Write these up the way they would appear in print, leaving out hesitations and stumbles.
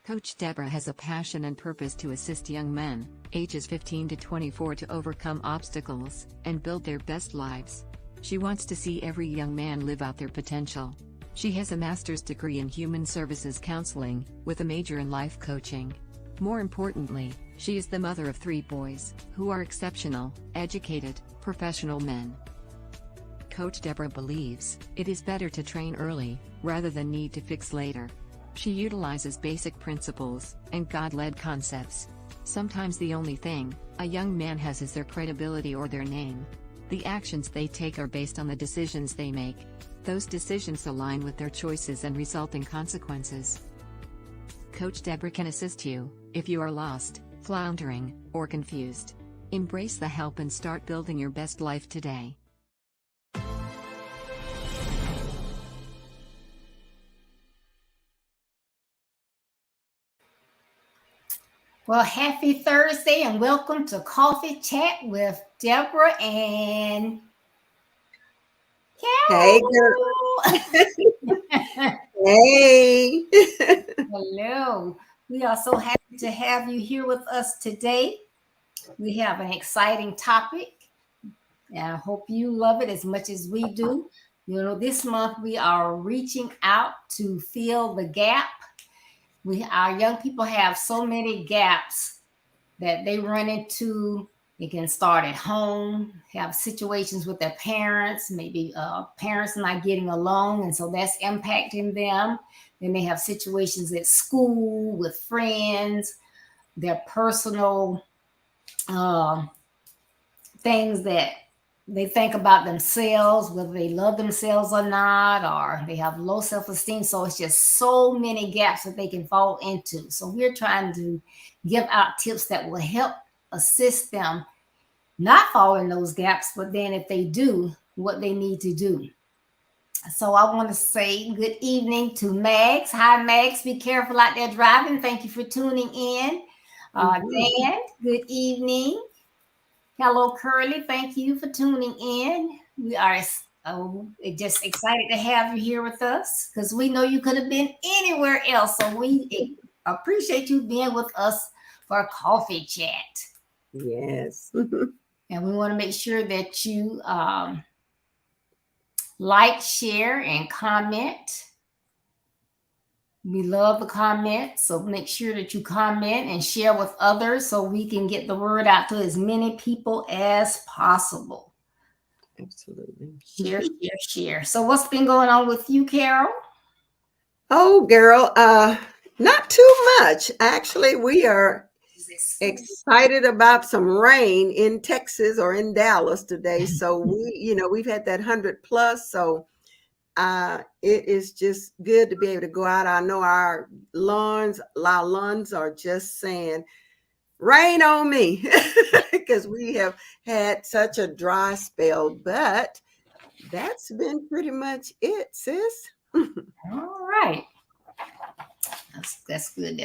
Coach Deborah has a passion and purpose to assist young men, ages 15 to 24, to overcome obstacles and build their best lives. She wants to see every young man live out their potential. She has a master's degree in human services counseling, with a major in life coaching. More importantly, she is the mother of 3 boys, who are exceptional, educated, professional men. Coach Deborah believes it is better to train early, rather than need to fix later. She utilizes basic principles and God-led concepts. Sometimes the only thing a young man has is their credibility or their name. The actions they take are based on the decisions they make. Those decisions align with their choices and result in consequences. Coach Deborah can assist you if you are lost, floundering, or confused. Embrace the help and start building your best life today. Well, happy Thursday and welcome to Coffee Chat with Deborah and Carol. Hey, girl. Hey. Hello. We are so happy to have you here with us today. We have an exciting topic, and I hope you love it as much as we do. You know, this month we are reaching out to fill the gap. Our young people have so many gaps that they run into. It can start at home, have situations with their parents, maybe parents not getting along, and so that's impacting them. Then they have situations at school with friends, their personal things that they think about themselves, whether they love themselves or not, or they have low self-esteem. So it's just so many gaps that they can fall into. So we're trying to give out tips that will help assist them not fall in those gaps, but then if they do, what they need to do. So I want to say good evening to Mags. Hi, Mags. Be careful out there driving. Thank you for tuning in. Dan, good evening. Hello, Curly. Thank you for tuning in. We are just excited to have you here with us because we know you could have been anywhere else. So we appreciate you being with us for a coffee chat. Yes. And we want to make sure that you like, share, and comment. We love the comments, so make sure that you comment and share with others so we can get the word out to as many people as possible. Absolutely. Share. So what's been going on with you, Carol? Oh, girl, not too much. Actually, we are excited about some rain in Texas or in Dallas today. So we've had that 100+. So it is just good to be able to go out. I know our lawns are just saying, rain on me, because we have had such a dry spell, but that's been pretty much it, sis. All right. That's good.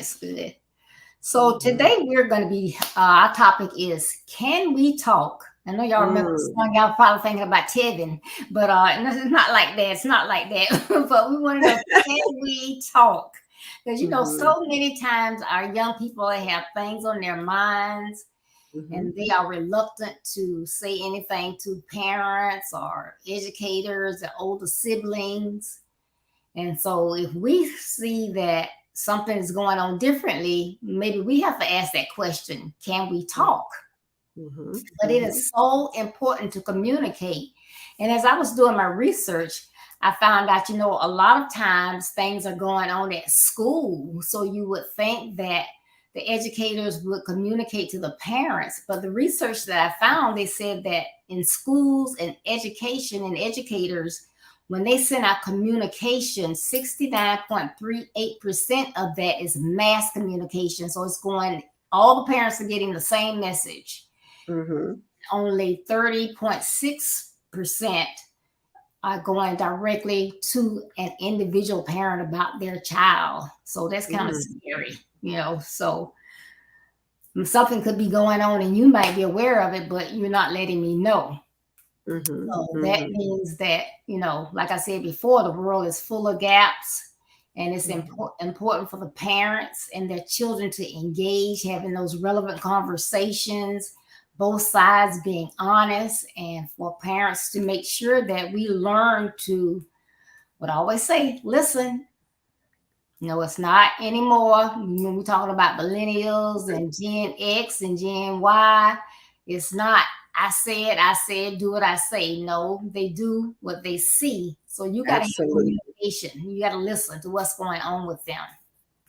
So today we're going to be, our topic is, can we talk? I know y'all remember the song, y'all probably thinking about Tevin, but it's not like that. It's not like that. But we want to know, can we talk? Because, so many times our young people have things on their minds and they are reluctant to say anything to parents or educators or older siblings. And so if we see that something is going on differently, maybe we have to ask that question, can we talk? But it is so important to communicate. And as I was doing my research, I found out, a lot of times things are going on at school. So you would think that the educators would communicate to the parents. But the research that I found, they said that in schools and education and educators, when they send out communication, 69.38% of that is mass communication. So it's going, all the parents are getting the same message. Only 30.6% are going directly to an individual parent about their child. So that's kind of scary, so something could be going on and you might be aware of it, but you're not letting me know. So that means that, like I said before, the world is full of gaps And it's important for the parents and their children to engage, having those relevant conversations, both sides being honest, and for parents to make sure that we learn to, what I always say, listen. No, it's not anymore. When we're talking about millennials and Gen X and Gen Y, it's not, I said, do what I say. No, they do what they see. So you got to have communication. You got to listen to what's going on with them.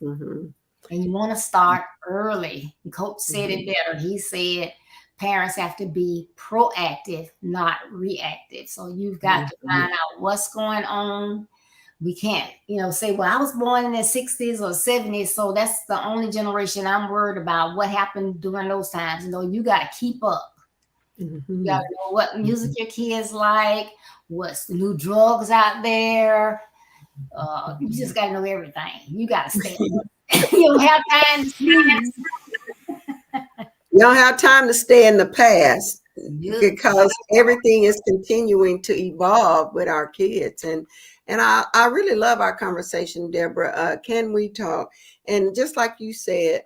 Mm-hmm. And you want to start early. The coach said it better. He said parents have to be proactive, not reactive. So you've got to find out what's going on. We can't, say, well, I was born in the 60s or 70s, so that's the only generation I'm worried about. What happened during those times? You got to keep up. You got to know what music your kids like, what's the new drugs out there. You just got to know everything. You got to stay. You don't have time to snooze. You don't have time to stay in the past because everything is continuing to evolve with our kids. And I really love our conversation, Deborah. Can we talk? And just like you said,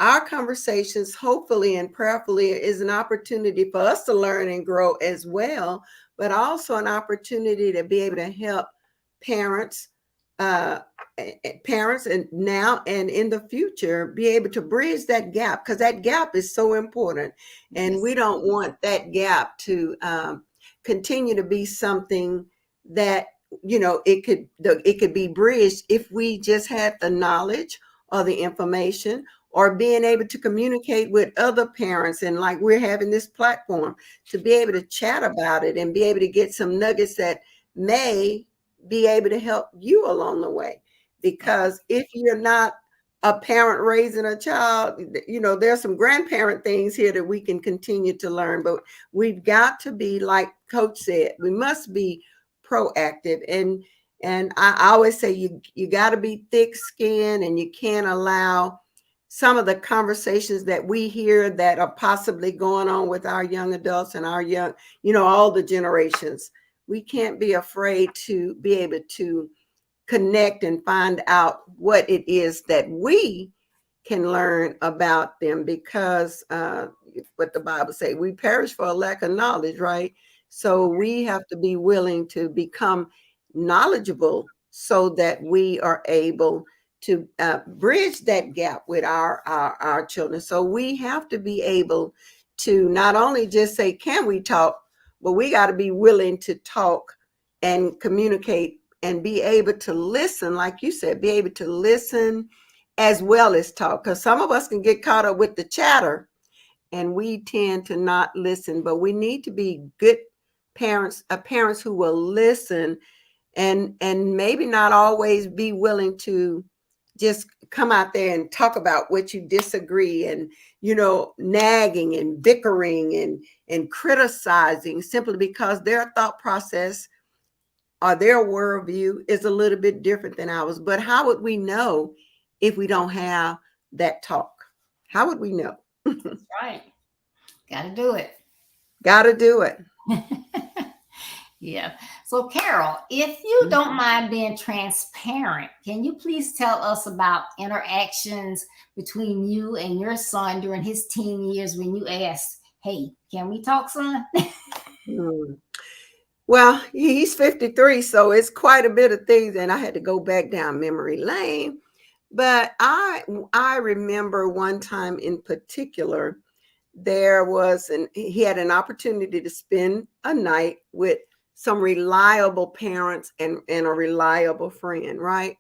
our conversations, hopefully and prayerfully, is an opportunity for us to learn and grow as well, but also an opportunity to be able to help parents and now and in the future be able to bridge that gap, because that gap is so important. And we don't want that gap to continue to be something that it could be bridged if we just had the knowledge or the information, or being able to communicate with other parents, and like we're having this platform to be able to chat about it and be able to get some nuggets that may be able to help you along the way. Because if you're not a parent raising a child, there's some grandparent things here that we can continue to learn, but we've got to be, like Coach said, we must be proactive. And I always say you got to be thick-skinned, and you can't allow some of the conversations that we hear that are possibly going on with our young adults and our young, all the generations. We can't be afraid to be able to connect and find out what it is that we can learn about them, because what the Bible says, we perish for a lack of knowledge, right? So we have to be willing to become knowledgeable so that we are able to bridge that gap with our children. So we have to be able to not only just say, can we talk, but we got to be willing to talk and communicate and be able to listen, like you said, be able to listen as well as talk. Because some of us can get caught up with the chatter and we tend to not listen, but we need to be good parents, parents who will listen and maybe not always be willing to just come out there and talk about what you disagree, and nagging and bickering and criticizing simply because their thought process or their worldview is a little bit different than ours. But how would we know if we don't have that talk? How would we know? That's right. Got to do it. Got to do it. Yeah. So, Carol, if you don't mind being transparent, can you please tell us about interactions between you and your son during his teen years when you asked, hey, can we talk, son? Well, he's 53, so it's quite a bit of things, and I had to go back down memory lane. But I remember one time in particular, he had an opportunity to spend a night with some reliable parents and a reliable friend, right?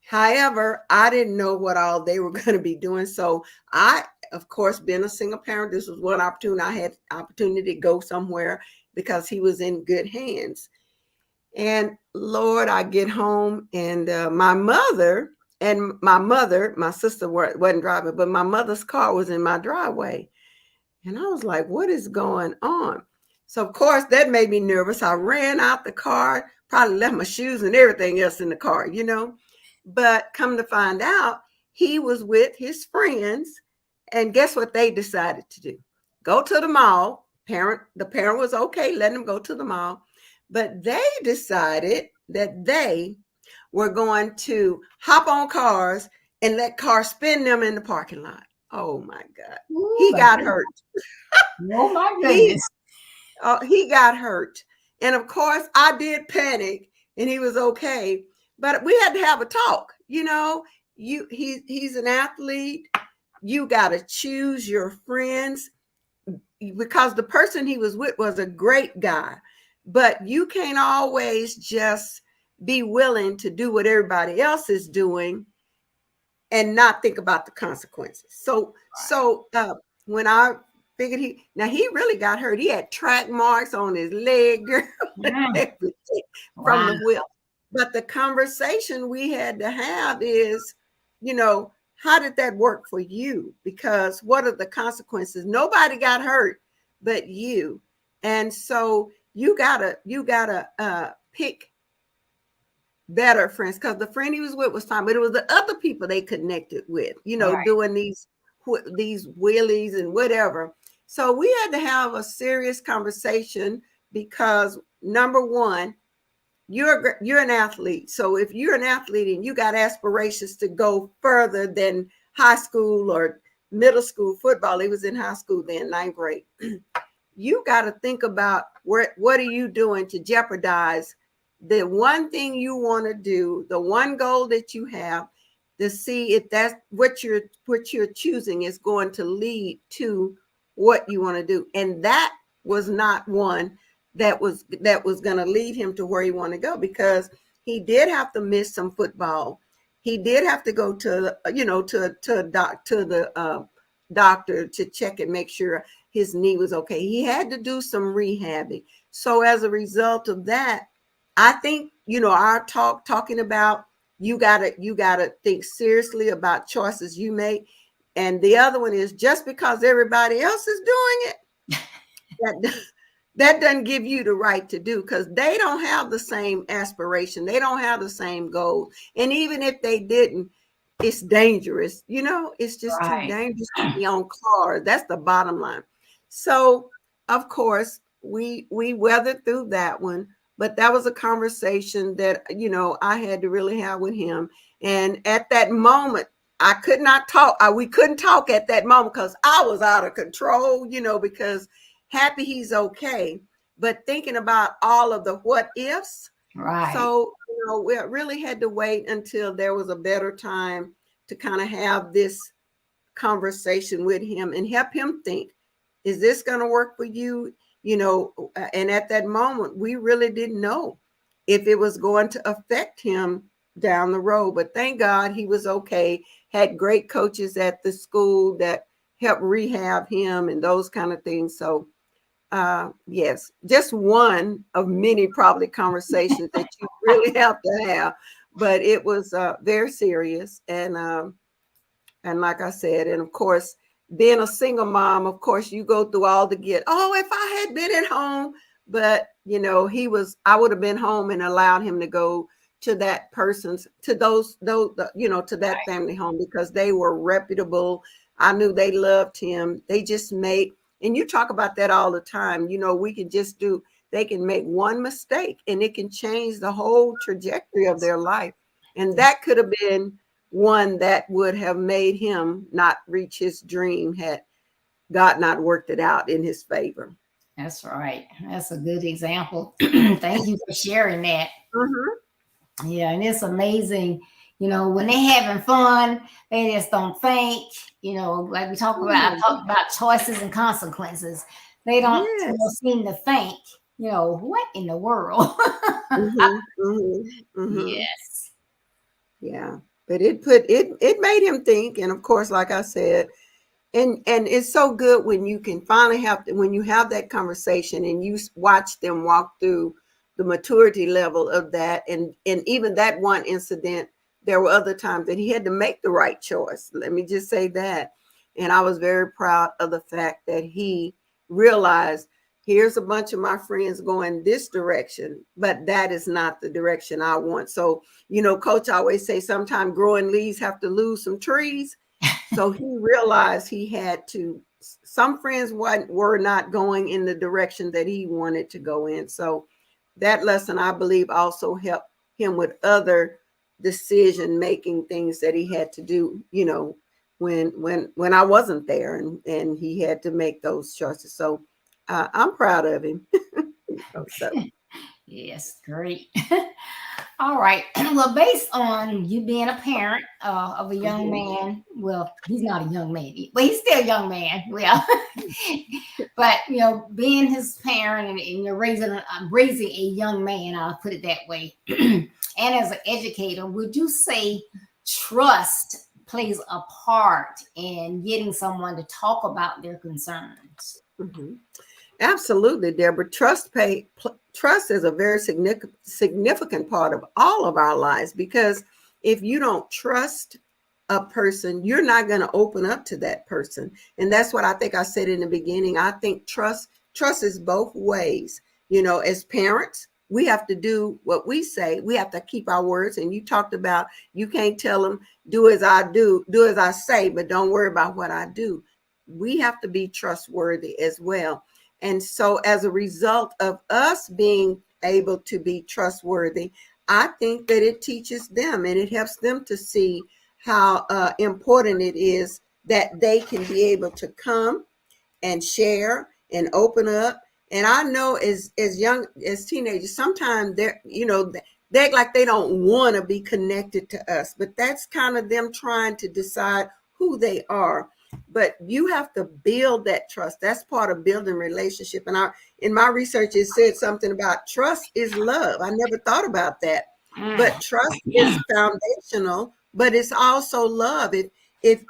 However, I didn't know what all they were going to be doing. So I, of course, being a single parent, this was one opportunity. I had opportunity to go somewhere because he was in good hands. And Lord, I get home and my sister wasn't driving, but my mother's car was in my driveway. And I was like, what is going on? So, of course, that made me nervous. I ran out the car, probably left my shoes and everything else in the car, But come to find out, he was with his friends. And guess what they decided to do? Go to the mall. The parent was okay letting them go to the mall. But they decided that they were going to hop on cars and let cars spin them in the parking lot. Oh my God. Ooh, He got hurt. Oh my goodness. He got hurt. And of course, I did panic and he was okay. But we had to have a talk. You know, he's an athlete. You got to choose your friends, because the person he was with was a great guy. But you can't always just be willing to do what everybody else is doing and not think about the consequences. So when I figured he really got hurt. He had track marks on his leg, girl, from the wheel. But the conversation we had to have is, you know, how did that work for you? Because what are the consequences? Nobody got hurt but you. And so you gotta pick better friends, because the friend he was with was fine, but it was the other people they connected with, you know, doing these wheelies and whatever. So we had to have a serious conversation, because number one, you're an athlete. So if you're an athlete and you got aspirations to go further than high school or middle school football, he was in high school then, 9th grade. You got to think about what are you doing to jeopardize the one thing you want to do, the one goal that you have, to see if that's what you're choosing is going to lead to what you want to do. And that was not one that was going to lead him to where he wanted to go, because he did have to miss some football. He did have to go to the doctor to check and make sure his knee was okay. He had to do some rehabbing. So as a result of that, I think, you know, our talking about you gotta think seriously about choices you make. And the other one is, just because everybody else is doing it, that doesn't give you the right to do, because they don't have the same aspiration. They don't have the same goals. And even if they didn't, it's dangerous. You know, it's just too dangerous to be on cars. That's the bottom line. So, of course, we weathered through that one. But that was a conversation that, you know, I had to really have with him. And at that moment, I could not talk. We couldn't talk at that moment because I was out of control, you know, because happy he's okay, but thinking about all of the what ifs. Right. So, you know, we really had to wait until there was a better time to kind of have this conversation with him and help him think, is this going to work for you? You know, and at that moment, we really didn't know if it was going to affect him down the road. But thank God he was okay, had great coaches at the school that helped rehab him and those kind of things. So, yes, just one of many probably conversations that you really have to have. But it was very serious. And like I said, and of course, being a single mom, of course, you go through all the if I had been at home, but you know, I would have been home and allowed him to go to that person's, to those, you know, to that family home, because they were reputable. I knew they loved him. They just made, and you talk about that all the time, you know, they can make one mistake and it can change the whole trajectory of their life. And that could have been one that would have made him not reach his dream had God not worked it out in his favor. That's right. That's a good example. Thank you for sharing that. Mm-hmm. Yeah, and it's amazing. You know, when they're having fun, they just don't think, you know, like we talk about, I talk about choices and consequences. They don't seem to think, you know, what in the world? Mm-hmm. Mm-hmm. Mm-hmm. Yes. Yeah. But it made him think. And of course, like I said, and it's so good when you can finally when you have that conversation and you watch them walk through the maturity level of that. And even that one incident, there were other times that he had to make the right choice. Let me just say that. And I was very proud of the fact that he realized, here's a bunch of my friends going this direction, but that is not the direction I want. So, you know, Coach always say sometimes growing leaves have to lose some trees. So he realized he had to, some friends were not going in the direction that he wanted to go in. So that lesson, I believe, also helped him with other decision making things that he had to do, when I wasn't there, and he had to make those choices. So I'm proud of him. So. Yes, great. All right. Well, based on you being a parent of a young man, well, he's not a young man, but he's still a young man. Well, but being his parent and you're raising a young man, I'll put it that way. And as an educator, would you say trust plays a part in getting someone to talk about their concerns? Mm-hmm. Absolutely, Deborah. Trust is a very significant part of all of our lives, because if you don't trust a person, you're not going to open up to that person. And that's what I think I said in the beginning. I think trust is both ways. As parents, we have to do what we say. We have to keep our words. And you talked about, you can't tell them, do as I do as I say, but don't worry about what I do. We have to be trustworthy as well. And so as a result of us being able to be trustworthy, I think that it teaches them and it helps them to see how important it is that they can be able to come and share and open up. And I know as teenagers, sometimes they act like they don't want to be connected to us, but that's kind of them trying to decide who they are. But you have to build that trust. That's part of building relationship. And in my research, it said something about trust is love. I never thought about that. But trust is foundational, but it's also love. If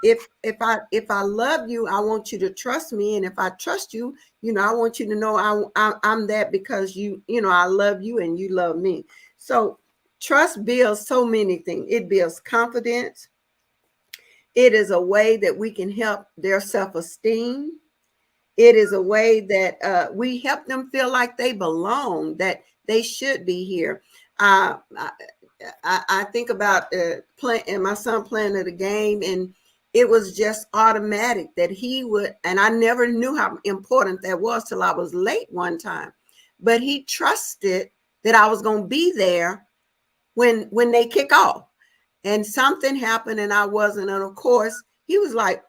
I love you, I want you to trust me. And if I trust you, I want you to know I'm that because I love you and you love me. So trust builds so many things. It builds confidence. It is a way that we can help their self-esteem. It is a way that we help them feel like they belong, that they should be here. I think about my son playing at a game, and it was just automatic that he would, and I never knew how important that was till I was late one time. But he trusted that I was going to be there when they kick off. And something happened and I wasn't. And of course, he was like,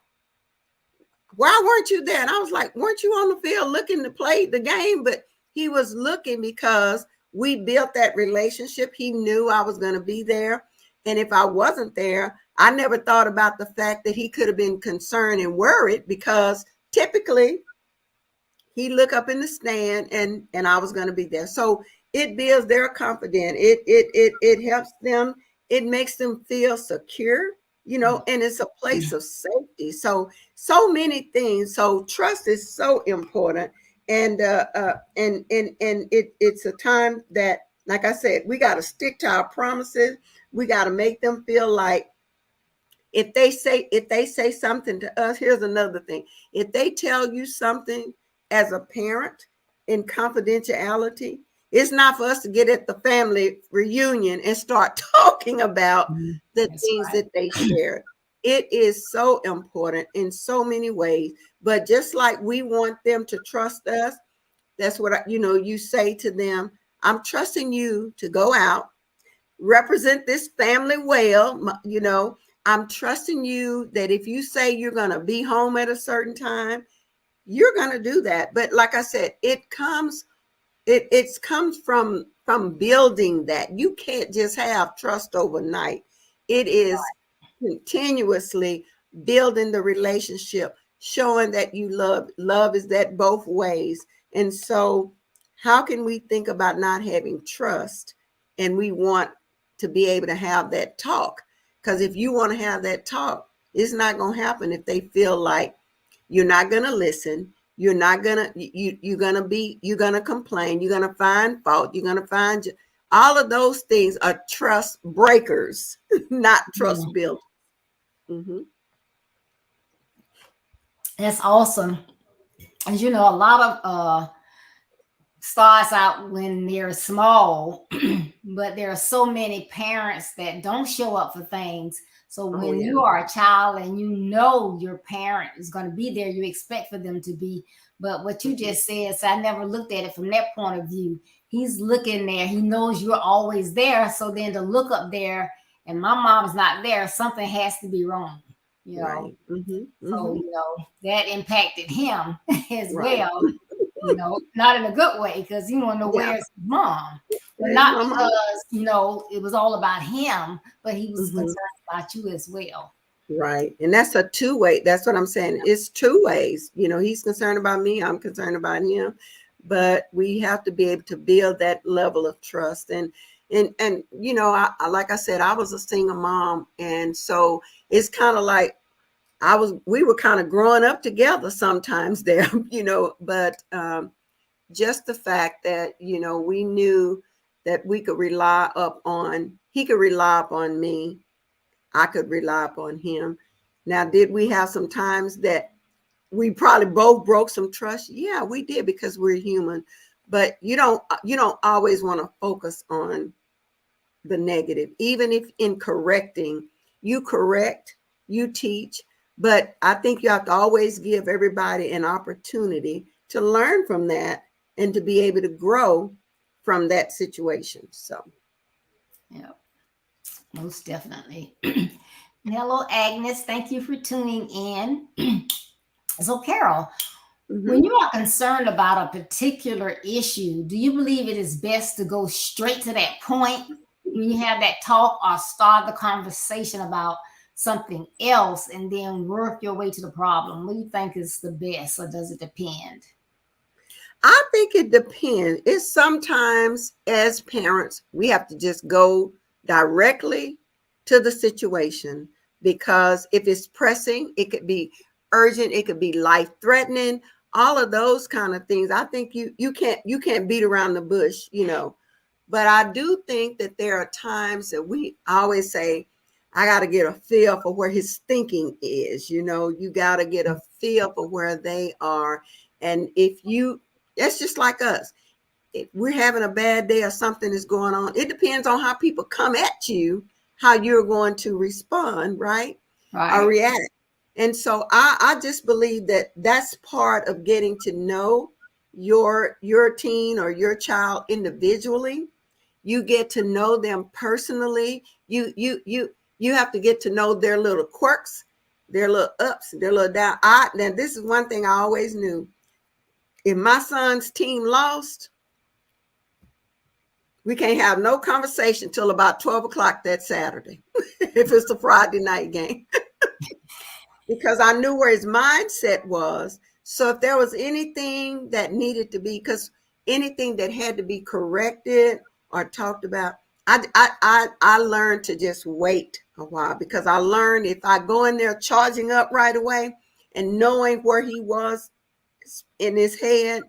why weren't you there? And I was like, weren't you on the field looking to play the game? But he was looking because we built that relationship. He knew I was going to be there. And if I wasn't there, I never thought about the fact that he could have been concerned and worried, because typically he'd look up in the stand and I was going to be there. So it builds their confidence. It helps them. It makes them feel secure, and it's a place of safety. So many things. So trust is so important. And it's a time that, like I said, we got to stick to our promises. We got to make them feel like if they say something to us, here's another thing. If they tell you something as a parent in confidentiality, it's not for us to get at the family reunion and start talking about the things that they shared. It is so important in so many ways. But just like we want them to trust us, that's what you say to them. I'm trusting you to go out, represent this family well. I'm trusting you that if you say you're going to be home at a certain time, you're going to do that. But like I said, it comes from building that. You can't just have trust overnight. It is continuously building the relationship, showing that you love is that both ways. And so how can we think about not having trust and we want to be able to have that talk? Because if you want to have that talk, it's not going to happen if they feel like you're not going to listen. You're not gonna, you're gonna complain. You're gonna find fault. You're gonna find all of those things are trust breakers, not trust builders. Mm-hmm. That's awesome. As you know, a lot of starts out when they're small, but there are so many parents that don't show up for things. So when you are a child and your parent is going to be there, you expect for them to be. But what you just said, so I never looked at it from that point of view. He's looking there. He knows you're always there. So then to look up there and my mom's not there, something has to be wrong, you know. Right. So, you know, that impacted him as Right. well, you know, not in a good way, because you want to know Yeah. where's his mom. But Where's not my mom? because, you know, it was all about him, but he was Mm-hmm. concerned about you as well. Right. And that's a two-way. That's what I'm saying. It's two ways. You know, he's concerned about me, I'm concerned about him. But we have to be able to build that level of trust. And you know, I like I said, I was a single mom. And so it's kind of like we were kind of growing up together sometimes there, you know, but just the fact that, you know, we knew that we could he could rely upon me, I could rely upon him. Now, did we have some times that we probably both broke some trust? Yeah, we did, because we're human. But you don't always want to focus on the negative, even if in correcting, you correct, you teach. But I think you have to always give everybody an opportunity to learn from that and to be able to grow from that situation. So, Yeah, most definitely. Hello, Agnes. Thank you for tuning in. So, Carol, when you are concerned about a particular issue, do you believe it is best to go straight to that point when you have that talk, or start the conversation about something else and then work your way to the problem? What do you think is the best, or does it depend? I think it depends. It's sometimes as parents, we have to just go directly to the situation, because if it's pressing, it could be urgent, it could be life threatening, all of those kind of things. I think you can't beat around the bush, you know. But I do think that there are times that I always say, I got to get a feel for where his thinking is. You know, you got to get a feel for where they are. And that's just like us. If we're having a bad day or something is going on, it depends on how people come at you, how you're going to respond, right? Or Right. react. And so I just believe that that's part of getting to know your teen or your child individually. You get to know them personally. You have to get to know their little quirks, their little ups, their little down. Now this is one thing I always knew. If my son's team lost, we can't have no conversation till about 12 o'clock that Saturday, if it's a Friday night game, because I knew where his mindset was. So if there was anything that needed to be, because anything that had to be corrected or talked about, I learned to just wait a while, because I learned if I go in there charging up right away and knowing where he was in his head,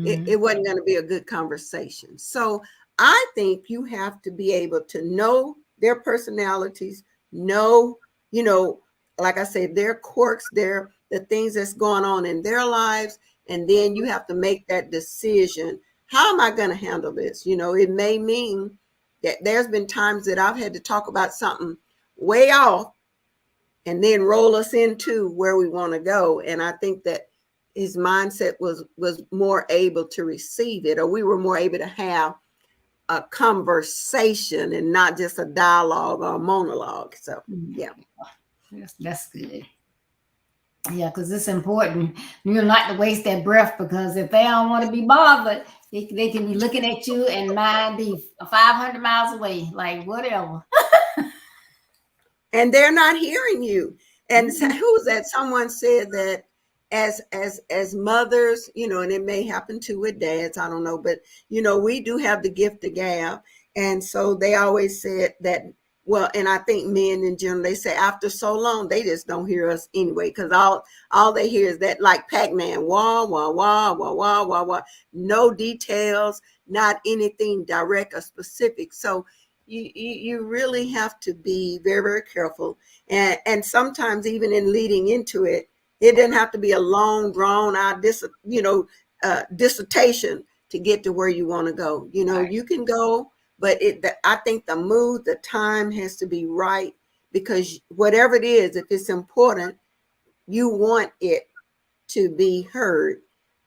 it wasn't going to be a good conversation. So I think you have to be able to know their personalities, know, you know, like I said, their quirks, the things that's going on in their lives. And then you have to make that decision. How am I going to handle this? You know, it may mean that there's been times that I've had to talk about something way off and then roll us into where we want to go. And I think that his mindset was more able to receive it, or we were more able to have a conversation and not just a dialogue or a monologue. So yeah. That's good. Yeah, because it's important. You don't like to waste that breath, because if they don't want to be bothered, they can be looking at you and mind be 500 miles away, like whatever. And they're not hearing you. And who's that? Someone said that as mothers, you know, and it may happen too with dads, I don't know, but you know, we do have the gift of gab. And so they always said that, well, and I think men in general, they say after so long, they just don't hear us anyway, because all they hear is that, like Pac-Man, wah, wah, wah, wah, wah, wah, wah, no details, not anything direct or specific. So you really have to be very, very careful. And sometimes even in leading into it, it doesn't have to be a long, drawn out, dissertation to get to where you want to go. You know, you can go, but I think the mood, the time has to be right, because whatever it is, if it's important, you want it to be heard.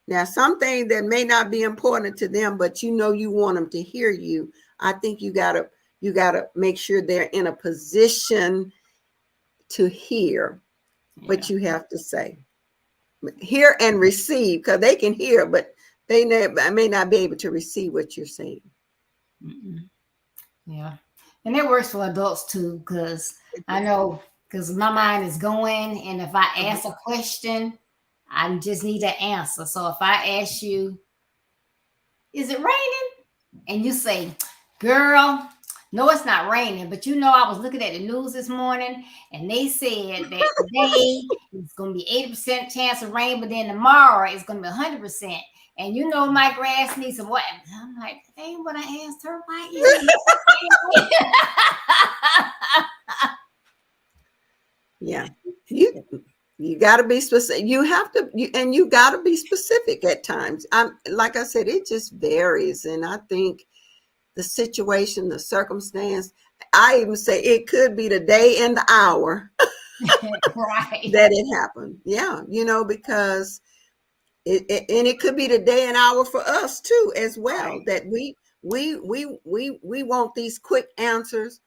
Now, something that may not be important to them, but you know you want them to hear you, I think you got to you got to make sure they're in a position to hear what you have to say. Hear and receive, because they can hear, but they may not be able to receive what you're saying. Yeah. And it works for adults too, because I know, because my mind is going, and if I ask a question, I just need to answer. So if I ask you, is it raining? And you say, girl, no, it's not raining. But I was looking at the news this morning, and they said that today it's going to be 80% chance of rain, but then tomorrow it's going to be 100%. And my grass needs some what? I'm like, that ain't what I asked her. Why is it? Yeah. You got to be specific. You have to, and you got to be specific at times. Like I said, it just varies. And I think the situation, the circumstance, I even say it could be the day and the hour Right. that it happened. Yeah. Because it could be the day and hour for us too, as well, Right. that we want these quick answers,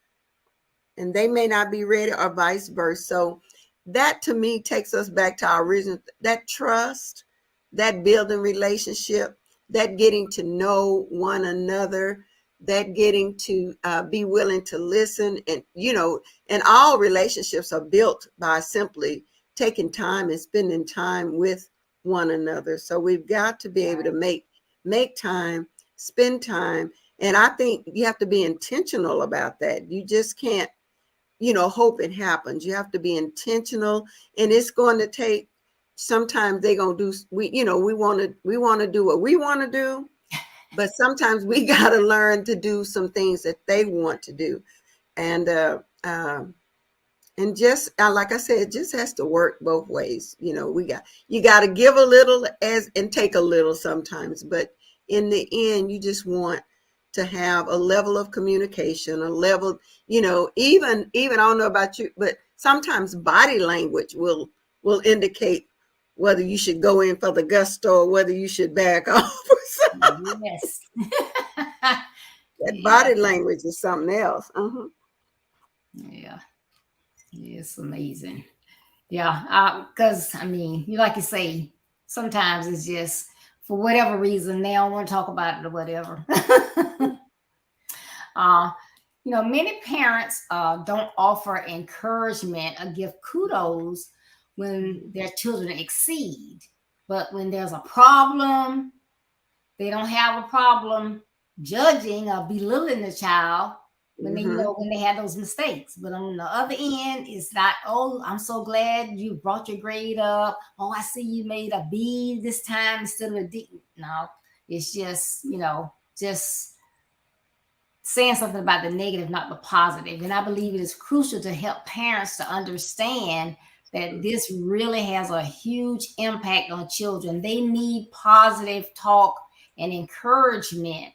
and they may not be ready, or vice versa. So that to me takes us back to our original, that trust, that building relationship, that getting to know one another, that getting to be willing to listen. And, and all relationships are built by simply taking time and spending time with one another. So we've got to be able to make time, spend time. And I think you have to be intentional about that. You just can't, hope it happens. You have to be intentional, and it's going to take, sometimes they're going to do, we want to do what we want to do, but sometimes we got to learn to do some things that they want to do. And just like I said, it just has to work both ways. You got to give a little and take a little sometimes, but in the end, you just want to have a level of communication, a level, even I don't know about you, but sometimes body language will indicate whether you should go in for the gusto or whether you should back off or something. Yes. That body language is something else. Yeah. It's amazing. Yeah. Because, like you say, sometimes it's just for whatever reason, they don't want to talk about it or whatever. Many parents don't offer encouragement or give kudos when their children exceed. But when there's a problem, they don't have a problem judging or belittling the child when they, when they have those mistakes. But on the other end, it's not, oh, I'm so glad you brought your grade up. Oh, I see you made a B this time instead of a D. No, it's just, just saying something about the negative, not the positive. And I believe it is crucial to help parents to understand that this really has a huge impact on children. They need positive talk and encouragement,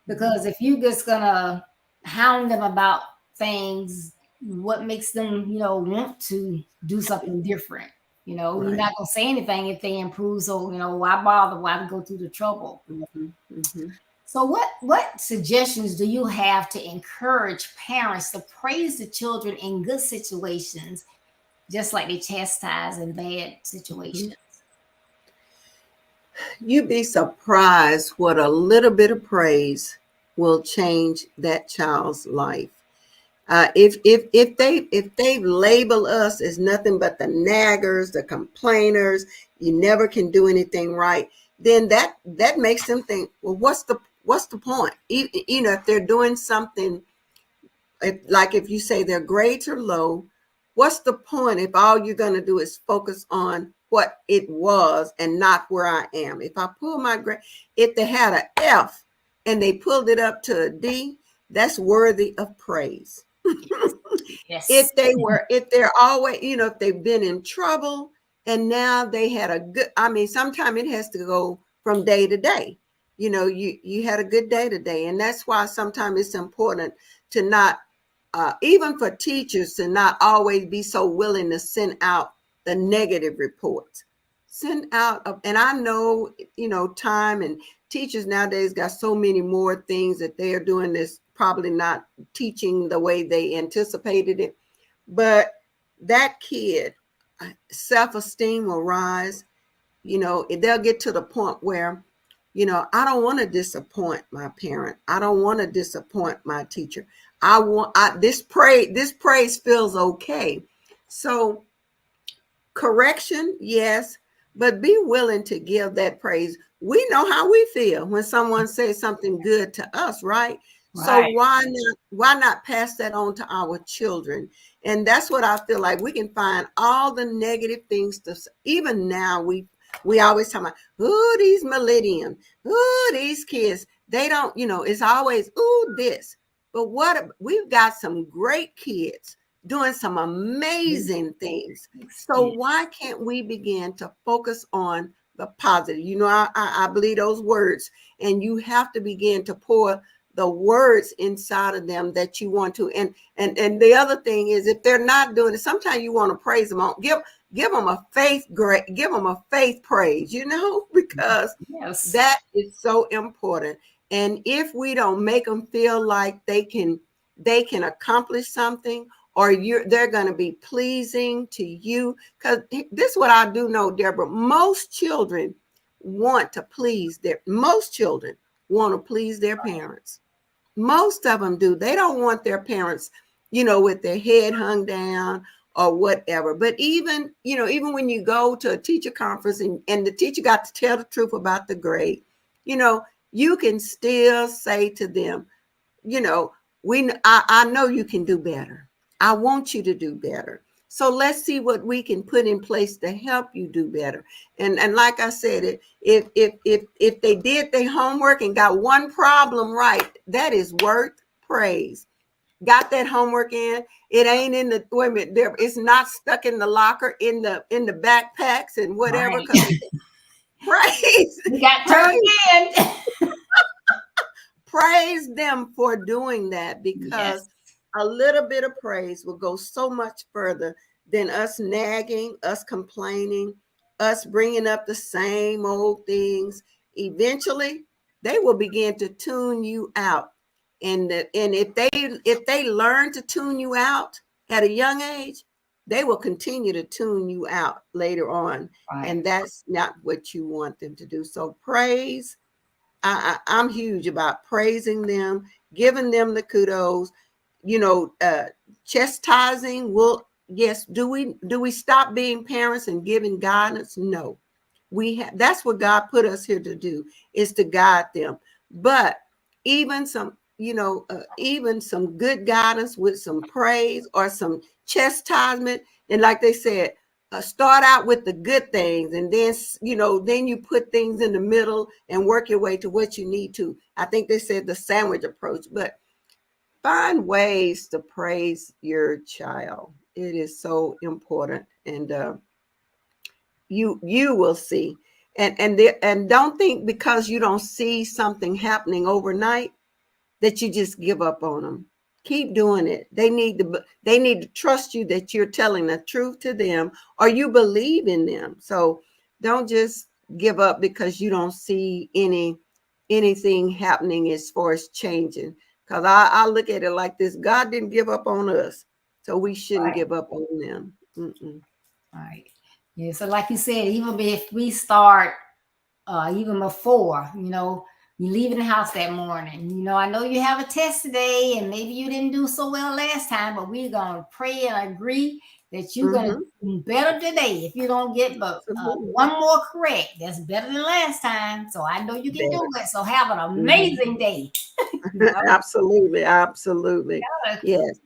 because if you're just gonna hound them about things, what makes them, want to do something different? You're not gonna say anything if they improve. So, why bother? Why go through the trouble? So what suggestions do you have to encourage parents to praise the children in good situations, just like they chastise in bad situations? You'd be surprised what a little bit of praise will change that child's life. If they label us as nothing but the naggers, the complainers, you never can do anything right, then that makes them think, well, what's the point? If they're doing something, if you say their grades are low, what's the point if all you're going to do is focus on what it was and not where I am? If I pull my grade, if they had an F and they pulled it up to a D, that's worthy of praise. Yes. If they're always, if they've been in trouble and now they had a good, sometimes it has to go from day to day. You had a good day today. And that's why sometimes it's important to not, even for teachers, to not always be so willing to send out the negative reports. Send out, and I know, time, and teachers nowadays got so many more things that they are doing this probably not teaching the way they anticipated it. But that kid, self-esteem will rise. They'll get to the point where, I don't want to disappoint my parent. I don't want to disappoint my teacher. This praise feels okay. So correction, yes, but be willing to give that praise. We know how we feel when someone says something good to us, right? So Right. why not pass that on to our children? And that's what I feel like. We can find all the negative things even now we always talk about, oh, these millennials, oh, these kids, they don't, it's always, oh, this. But we've got some great kids doing some amazing things. So why can't we begin to focus on the positive? I believe those words, and you have to begin to pour the words inside of them that you want to. And the other thing is, if they're not doing it, sometimes you want to praise them on, give them a faith praise, because that is so important. And if we don't make them feel like they can accomplish something, or they're going to be pleasing to you, because this is what I do know, Deborah. Most children want to please their parents. Most of them do. They don't want their parents, with their head hung down or whatever. But even when you go to a teacher conference and the teacher got to tell the truth about the grade, you can still say to them, I know you can do better. I want you to do better. So let's see what we can put in place to help you do better. And like I said, if they did their homework and got one problem right, that is worth praise. Got that homework in. It ain't in the it's not stuck in the locker in the backpacks and whatever. Right. Praise. We got turned in. Praise them for doing that, because a little bit of praise will go so much further than us nagging, us complaining, us bringing up the same old things. Eventually, they will begin to tune you out. And if they learn to tune you out at a young age, they will continue to tune you out later on. Right. And that's not what you want them to do. So praise. I'm huge about praising them, giving them the kudos. Chastising will, yes. Do we stop being parents and giving guidance? No. That's what God put us here to do, is to guide them. But even some good guidance with some praise or some chastisement, and like they said, start out with the good things, and then you put things in the middle and work your way to what you need to. I think they said the sandwich approach, but find ways to praise your child. It is so important, and you will see. And don't think because you don't see something happening overnight that you just give up on them. Keep doing it. They need to trust you that you're telling the truth to them, or you believe in them. So don't just give up because you don't see anything happening as far as changing. Because I look at it like this: God didn't give up on us, so we shouldn't give up on them. Mm-mm. Right. Yeah. So like you said, even if we start even before, you leaving the house that morning, I know you have a test today and maybe you didn't do so well last time, but we're going to pray and agree that you're going to do better today. If you don't get but one more correct, that's better than last time. So I know you can do it. So have an amazing day. Absolutely. Yes.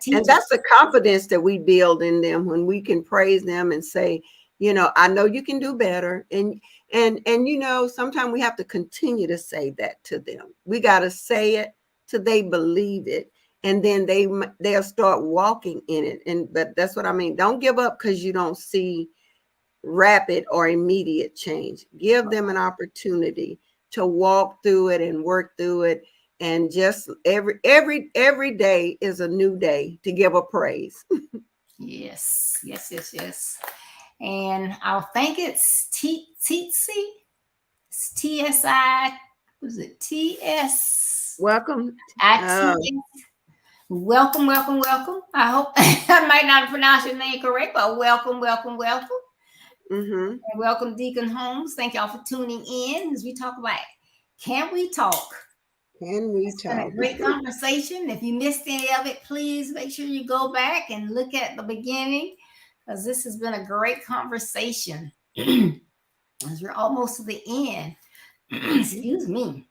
And that's the confidence that we build in them when we can praise them and say, I know you can do better. And sometimes we have to continue to say that to them. We got to say it till they believe it. And then they'll start walking in it. But that's what I mean. Don't give up because you don't see rapid or immediate change. Give them an opportunity to walk through it and work through it. And just every day is a new day to give a praise. Yes. And I think it's TSI Was it TS? Welcome. TS. Welcome, welcome, welcome. I hope I might not pronounce your name correct, but welcome, welcome, welcome. Mm-hmm. And welcome, Deacon Holmes. Thank y'all for tuning in as we talk about Can We Talk? Can we It's talk? been a great conversation. If you missed any of it, please make sure you go back and look at the beginning, because this has been a great conversation. As we're almost to the end. Excuse me.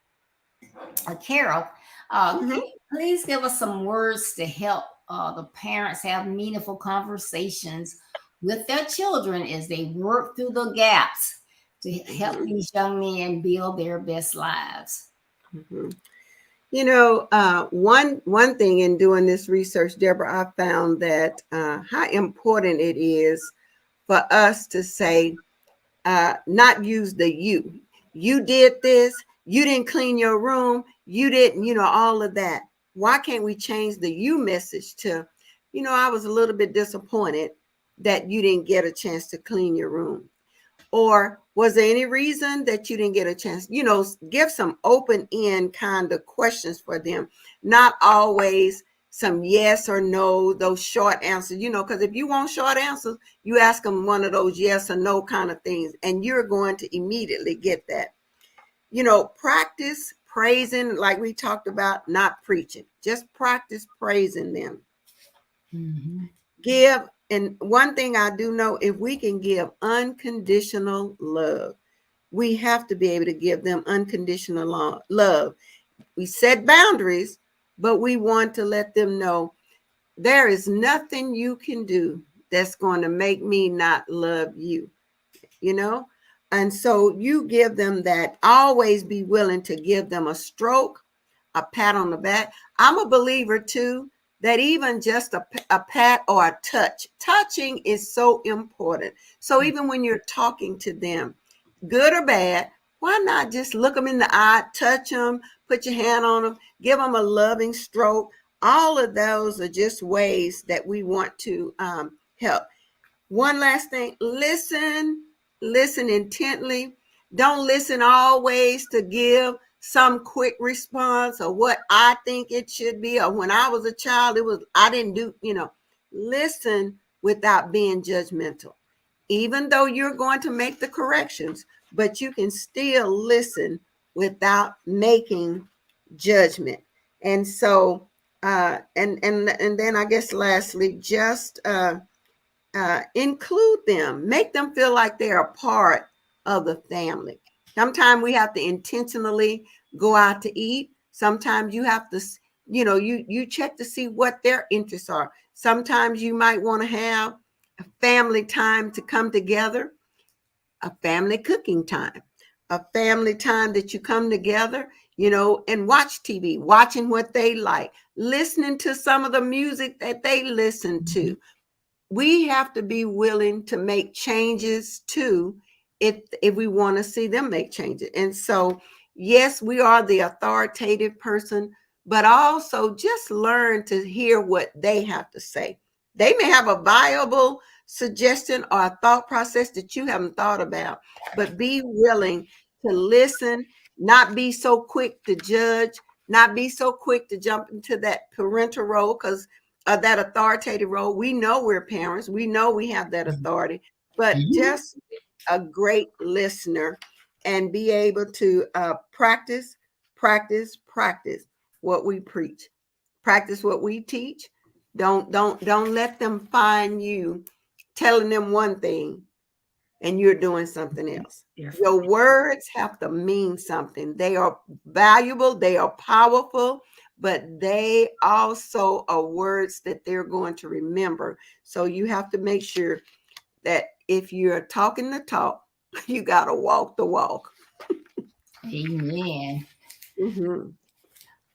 Carol, can you please give us some words to help the parents have meaningful conversations with their children as they work through the gaps to help these young men build their best lives? Mm-hmm. You know, one thing in doing this research, Deborah, I found that how important it is for us to say, not use the you. You did this. You didn't clean your room. You didn't, all of that. Why can't we change the you message to, I was a little bit disappointed that you didn't get a chance to clean your room. Or was there any reason that you didn't get a chance? Give some open-end kind of questions for them, not always some yes or no, those short answers, because if you want short answers, you ask them one of those yes or no kind of things, and you're going to immediately get that. Practice praising, like we talked about, not preaching. Just practice praising them. Mm-hmm. Give, and one thing I do know, if we can give unconditional love, we have to be able to give them unconditional love. We set boundaries, but we want to let them know there is nothing you can do that's going to make me not love you, And so you give them that. Always be willing to give them a stroke, a pat on the back. I'm a believer too that even just a pat or a touching is so important. So even when you're talking to them, good or bad, why not just look them in the eye, touch them, put your hand on them, give them a loving stroke. All of those are just ways that we want to help. One last thing, listen intently. Don't listen always to give some quick response or what I think it should be, or when I was a child, I didn't do, listen without being judgmental. Even though you're going to make the corrections, but you can still listen without making judgment. And so, and then I guess lastly, just include them, make them feel like they're a part of the family. Sometimes we have to intentionally go out to eat. Sometimes you have to, you check to see what their interests are. Sometimes you might want to have a family time to come together, a family cooking time, a family time that you come together, and watch TV, watching what they like, listening to some of the music that they listen to. We have to be willing to make changes too, if we want to see them make changes. And so, yes, we are the authoritative person, but also just learn to hear what they have to say. They may have a viable suggestion or a thought process that you haven't thought about, but be willing to listen, not be so quick to judge, not be so quick to jump into that parental role, because that authoritative role. We know we're parents. We know we have that authority, but just a great listener and be able to practice what we preach, practice what we teach. Don't let them find you telling them one thing and you're doing something else. Your words have to mean something. They are valuable. They are powerful, but they also are words that they're going to remember. So you have to make sure that if you're talking the talk, you got to walk the walk. Amen. Mm-hmm.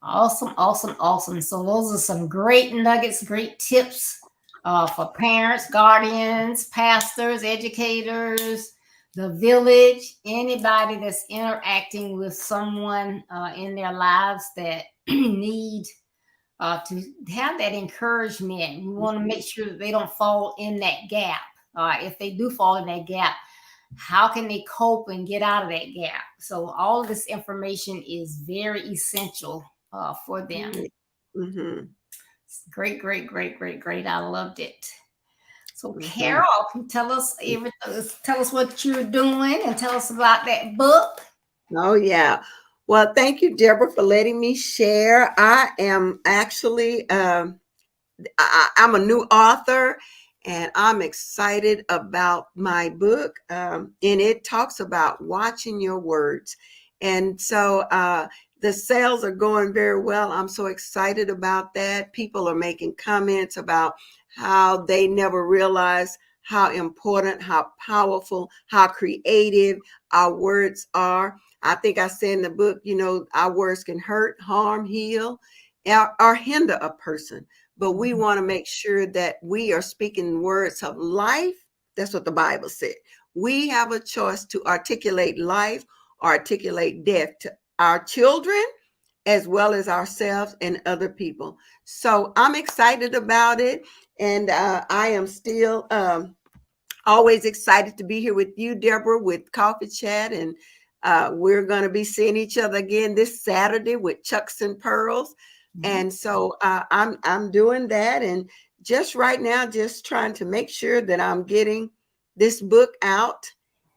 Awesome. So those are some great nuggets, great tips for parents, guardians, pastors, educators, the village, anybody that's interacting with someone in their lives that need to have that encouragement. We want to make sure that they don't fall in that gap. If they do fall in that gap, how can they cope and get out of that gap. So all of this information is very essential for them. Mm-hmm. Great, great, great, great, great. I loved it. So Carol, can you tell us what you're doing and tell us about that book. Oh, yeah. Well, thank you, Deborah, for letting me share. I am actually, I'm a new author, and I'm excited about my book. And it talks about watching your words. And so the sales are going very well. I'm so excited about that. People are making comments about how they never realized how important, how powerful, how creative our words are. I think I said in the book, our words can hurt, harm, heal, or hinder a person. But we want to make sure that we are speaking words of life. That's what the Bible said. We have a choice to articulate life or articulate death to our children, as well as ourselves and other people. So I'm excited about it. And I am still always excited to be here with you, Deborah, with Coffee Chat. And we're going to be seeing each other again this Saturday with Chucks and Pearls. And so I'm doing that. And just right now, just trying to make sure that I'm getting this book out.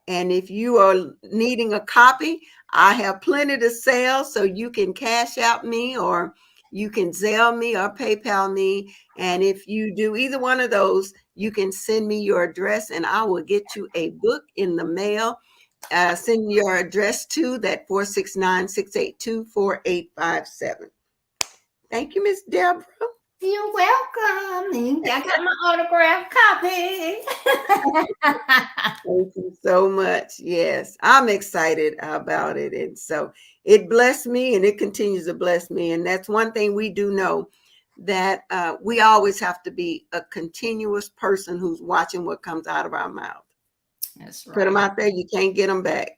And if you are needing a copy, I have plenty to sell. So you can cash out me, or you can Zelle me or PayPal me. And if you do either one of those, you can send me your address and I will get you a book in the mail. Send your address to that 469-682-4857. Thank you, Miss Deborah. You're welcome. I got my autographed copy. Thank you so much. Yes, I'm excited about it. And so it blessed me and it continues to bless me. And that's one thing we do know, that we always have to be a continuous person who's watching what comes out of our mouth. That's right. Put them out there, you can't get them back,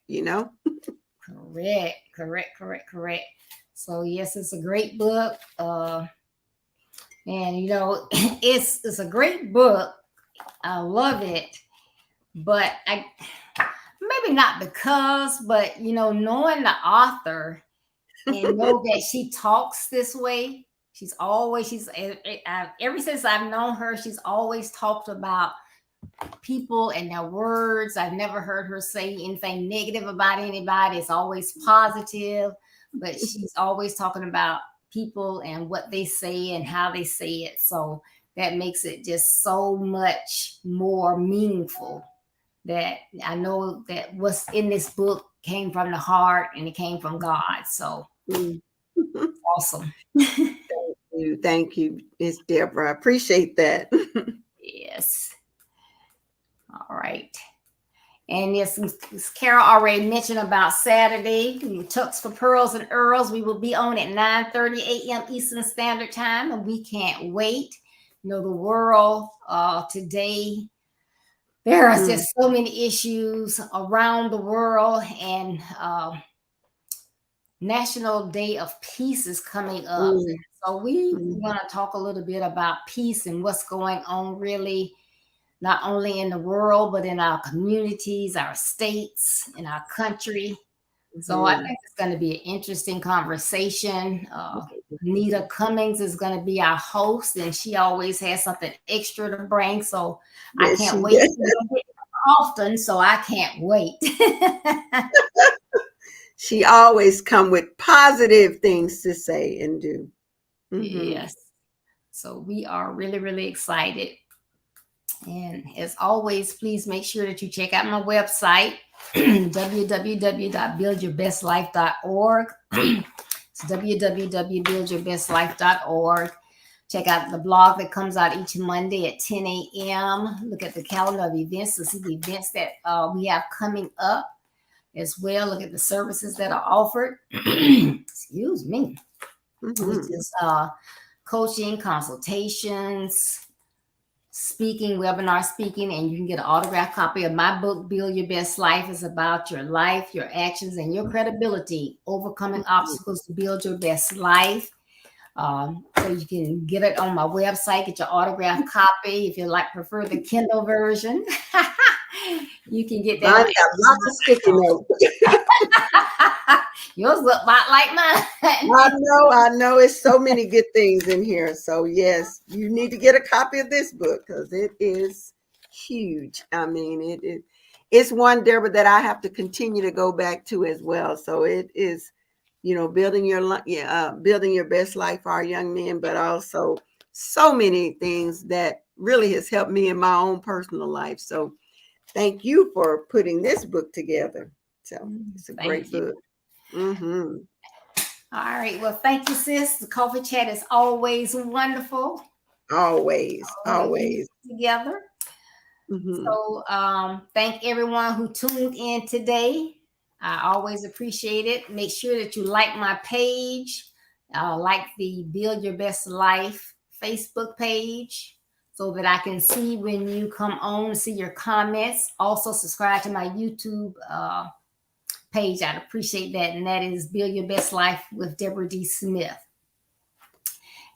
Correct. So yes, it's a great book. And it's a great book. I love it. But maybe not because, but knowing the author and know that she talks this way. Ever since I've known her, she's always talked about people and their words. I've never heard her say anything negative about anybody. It's always positive, but she's always talking about people and what they say and how they say it. So that makes it just so much more meaningful, that I know that what's in this book came from the heart and it came from God. So awesome. Thank you, Miss Deborah. I appreciate that. Yes. All right. And yes, Carol already mentioned about Saturday, Tucks for Pearls and Earls. We will be on at 9:30 a.m. Eastern Standard Time, and we can't wait. The world today, there are just so many issues around the world, and National Day of Peace is coming up. So we want to talk a little bit about peace and what's going on really, not only in the world, but in our communities, our states, in our country. So I think it's going to be an interesting conversation. Nita Cummings is going to be our host, and she always has something extra to bring. So I can't wait. Often, so I can't wait. She always come with positive things to say and do. Yes. So we are really, really excited. And as always, please make sure that you check out my website, www.buildyourbestlife.org. It's www.buildyourbestlife.org. Check out the blog that comes out each Monday at 10 a.m. Look at the calendar of events to see the events that we have coming up as well. Look at the services that are offered. Excuse me. Which is coaching, consultations, webinar speaking, and you can get an autographed copy of my book, Build Your Best Life. It's about your life, your actions, and your credibility, overcoming obstacles to build your best life. So you can get it on my website, get your autographed copy if you prefer the Kindle version. You can get Mine that. got lots of sticky notes. Yours look about like mine. I know. It's so many good things in here. So yes, you need to get a copy of this book because it is huge. I mean, it's one, Deborah, that I have to continue to go back to as well. So it is, building your best life for our young men, but also so many things that really has helped me in my own personal life. So thank you for putting this book together. So it's a great book. Mm-hmm. All right. Well, thank you, sis. The coffee chat is always wonderful. Always. Together. Mm-hmm. So thank everyone who tuned in today. I always appreciate it. Make sure that you like my page, like the Build Your Best Life Facebook page, so that I can see when you come on, see your comments. Also subscribe to my YouTube page. I'd appreciate that. And that is Build Your Best Life with Deborah D. Smith.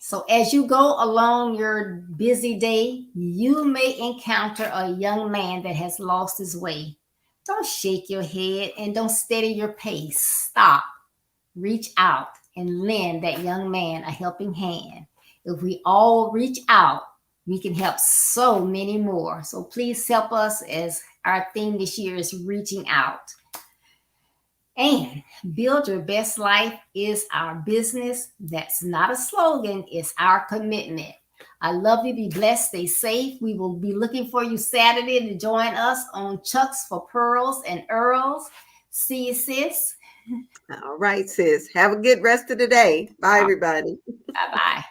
So as you go along your busy day, you may encounter a young man that has lost his way. Don't shake your head and don't steady your pace. Stop, reach out, and lend that young man a helping hand. If we all reach out, we can help so many more. So please help us, as our theme this year is reaching out. And Build Your Best Life is our business. That's not a slogan, it's our commitment. I love you. Be blessed. Stay safe. We will be looking for you Saturday to join us on Chucks for Pearls and Earls. See you, sis. All right, sis. Have a good rest of the day. Bye, everybody. Bye-bye.